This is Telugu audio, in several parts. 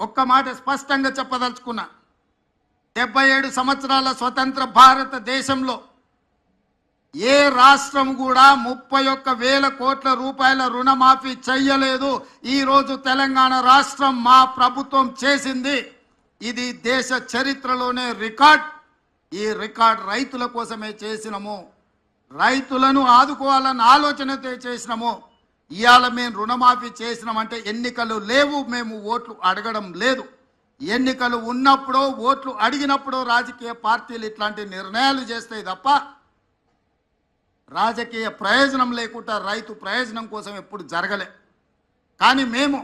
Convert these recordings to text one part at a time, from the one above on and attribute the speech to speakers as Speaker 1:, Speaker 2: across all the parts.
Speaker 1: ఒక్క మాట స్పష్టంగా చెప్పదలుచుకున్నా. 77 సంవత్సరాల స్వతంత్ర భారతదేశంలో ఏ రాష్ట్రం కూడా 31,000 కోట్ల రూపాయల రుణమాఫీ చెయ్యలేదు. ఈరోజు తెలంగాణ రాష్ట్రం మా ప్రభుత్వం చేసింది. ఇది దేశ చరిత్రలోనే రికార్డ్. ఈ రికార్డ్ రైతుల కోసమే చేసినాము, రైతులను ఆదుకోవాలన్న ఆలోచనతో చేసినాము. ఇవాళ మేము రుణమాఫీ చేసినామంటే ఎన్నికలు లేవు, మేము ఓట్లు అడగడం లేదు. ఎన్నికలు ఉన్నప్పుడు ఓట్లు అడిగినప్పుడు రాజకీయ పార్టీలు ఇట్లాంటి నిర్ణయాలు చేస్తాయి తప్ప రాజకీయ ప్రయోజనం లేకుండా రైతు ప్రయోజనం కోసం ఎప్పుడు జరగలే. కానీ మేము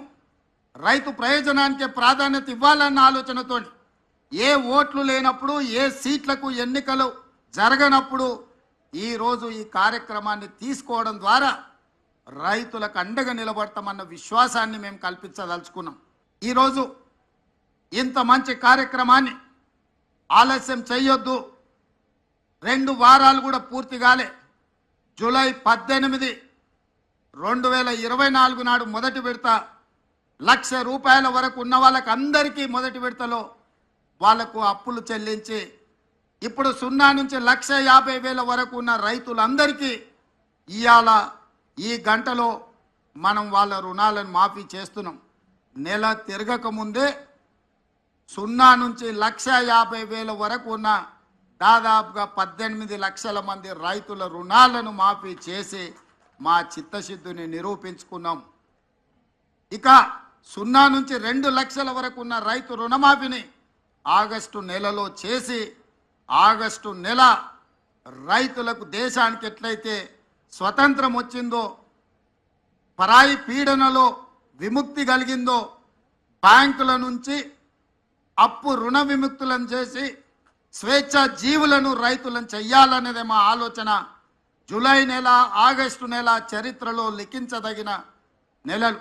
Speaker 1: రైతు ప్రయోజనానికి ప్రాధాన్యత ఇవ్వాలన్న ఆలోచనతో ఏ ఓట్లు లేనప్పుడు, ఏ సీట్లకు ఎన్నికలు జరగనప్పుడు ఈరోజు ఈ కార్యక్రమాన్ని తీసుకోవడం ద్వారా రైతులకు అండగా నిలబడతామన్న విశ్వాసాన్ని మేము కల్పించదలుచుకున్నాం. ఈరోజు ఇంత మంచి కార్యక్రమాన్ని ఆలస్యం చేయొద్దు. 2 వారాలు కూడా పూర్తి కాలే. జూలై 18, 2024 నాడు మొదటి విడత ₹1,00,000 వరకు ఉన్న వాళ్ళకి అందరికీ మొదటి విడతలో వాళ్లకు అప్పులు చెల్లించి ఇప్పుడు 0 నుంచి 1,50,000 వరకు ఉన్న రైతులందరికీ ఇవాళ ఈ గంటలో మనం వాళ్ళ రుణాలను మాఫీ చేస్తున్నాం. నెల తిరగక ముందే 0 నుంచి 1,50,000 వరకు ఉన్న దాదాపుగా 18 లక్షల మంది రైతుల రుణాలను మాఫీ చేసి మా చిత్తశుద్ధిని నిరూపించుకున్నాం. ఇక 0 నుంచి 2 లక్షల వరకు ఉన్న రైతు రుణమాఫీని ఆగస్టు నెలలో చేసి ఆగస్టు నెల రైతులకు దేశానికి ఎట్లయితే స్వతంత్రం వచ్చిందో, పరాయి పీడనలో విముక్తి కలిగిందో, బ్యాంకుల నుంచి అప్పు రుణ విముక్తులను చేసి స్వేచ్ఛ జీవులను రైతులను చెయ్యాలనేదే మా ఆలోచన. జూలై నెల, ఆగస్టు నెల చరిత్రలో లిఖించదగిన నెలలు.